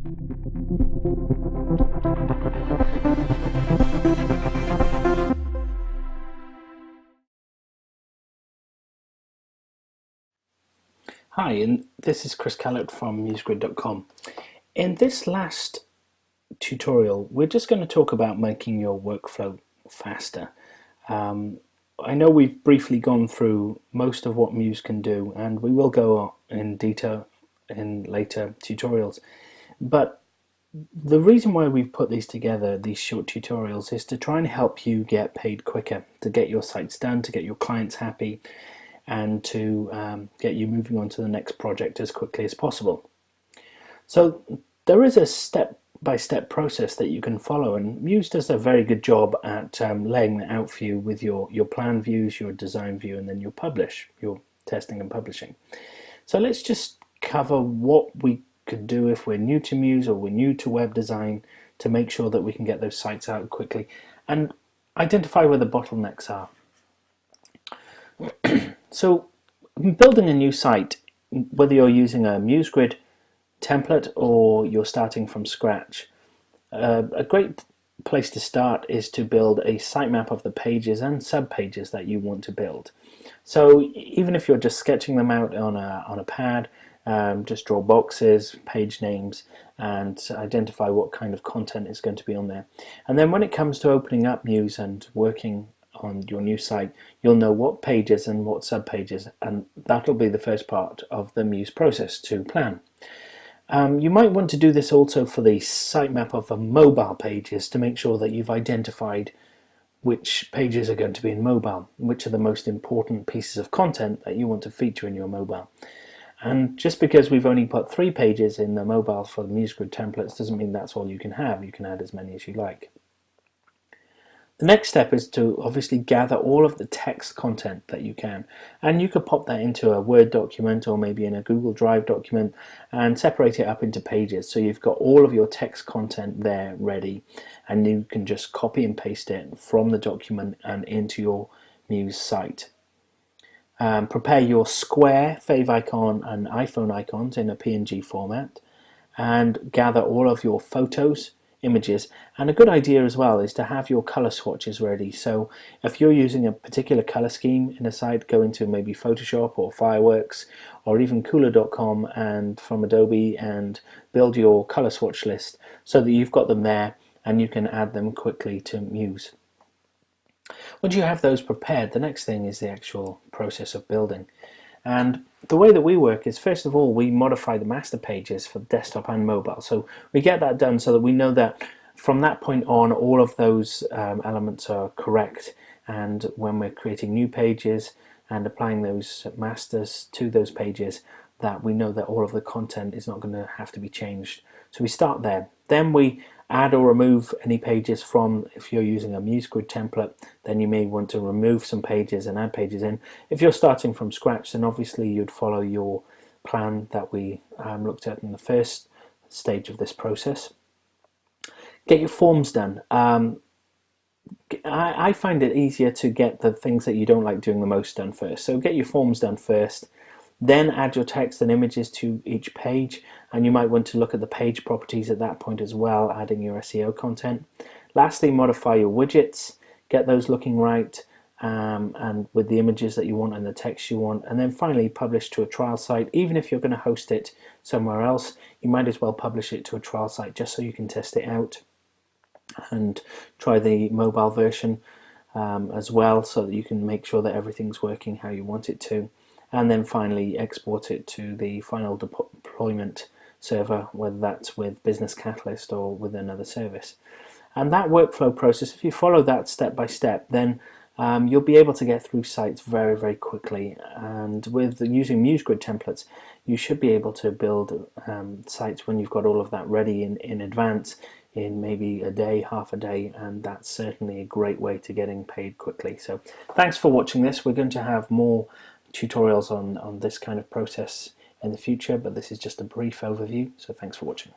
Hi, and this is Chris Callett from musegrid.com. In this last tutorial, we're just going to talk about making your workflow faster. I know we've briefly gone through most of what Muse can do, and we will go in detail in later tutorials. But the reason why we've put these together, these short tutorials, is to try and help you get paid quicker, to get your sites done, to get your clients happy, and to get you moving on to the next project as quickly as possible. So there is a step-by-step process that you can follow, and Muse does a very good job at laying that out for you with your plan views, your design view, and then your testing and publishing. So let's just cover what we could do if we're new to Muse or we're new to web design to make sure that we can get those sites out quickly and identify where the bottlenecks are. So building a new site, whether you're using a MuseGrid template or you're starting from scratch, a great place to start is to build a sitemap of the pages and sub-pages that you want to build. So even if you're just sketching them out on a pad, just draw boxes, page names, and identify what kind of content is going to be on there. And then when it comes to opening up Muse and working on your new site, you'll know what pages and what sub-pages, and that'll be the first part of the Muse process to plan. You might want to do this also for the sitemap of the mobile pages to make sure that you've identified which pages are going to be in mobile, which are the most important pieces of content that you want to feature in your mobile. And just because we've only put 3 pages in the mobile for the MuseGrid templates doesn't mean that's all you can have. You can add as many as you like. The next step is to obviously gather all of the text content that you can, and you could pop that into a Word document or maybe in a Google Drive document and separate it up into pages, so you've got all of your text content there ready, and you can just copy and paste it from the document and into your Muse site. Prepare your square, favicon and iPhone icons in a PNG format, and gather all of your photos, images, and a good idea as well is to have your color swatches ready. So if you're using a particular color scheme in a site, go into maybe Photoshop or Fireworks or even Cooler.com and from Adobe and build your color swatch list so that you've got them there and you can add them quickly to Muse. Once you have those prepared, the next thing is the actual process of building. And the way that we work is, first of all, we modify the master pages for desktop and mobile. So we get that done so that we know that from that point on, all of those elements are correct. And when we're creating new pages and applying those masters to those pages, that we know that all of the content is not going to have to be changed. So we start there. Then we add or remove any pages from, if you're using a MuseGrid template, then you may want to remove some pages and add pages in. If you're starting from scratch, then obviously you'd follow your plan that we looked at in the first stage of this process. Get your forms done. I find it easier to get the things that you don't like doing the most done first. So get your forms done first. Then add your text and images to each page, and you might want to look at the page properties at that point as well, adding your SEO content. Lastly, modify your widgets, get those looking right, and with the images that you want and the text you want, and then finally publish to a trial site. Even if you're going to host it somewhere else, you might as well publish it to a trial site just so you can test it out and try the mobile version as well, so that you can make sure that everything's working how you want it to. And then finally export it to the final deployment server, whether that's with Business Catalyst or with another service. And that workflow process, if you follow that step by step, then you'll be able to get through sites very, very quickly. And with using MuseGrid templates, you should be able to build sites when you've got all of that ready in advance in maybe a day, half a day, and that's certainly a great way to getting paid quickly. So thanks for watching this. We're going to have more tutorials on this kind of process in the future, but this is just a brief overview, so thanks for watching.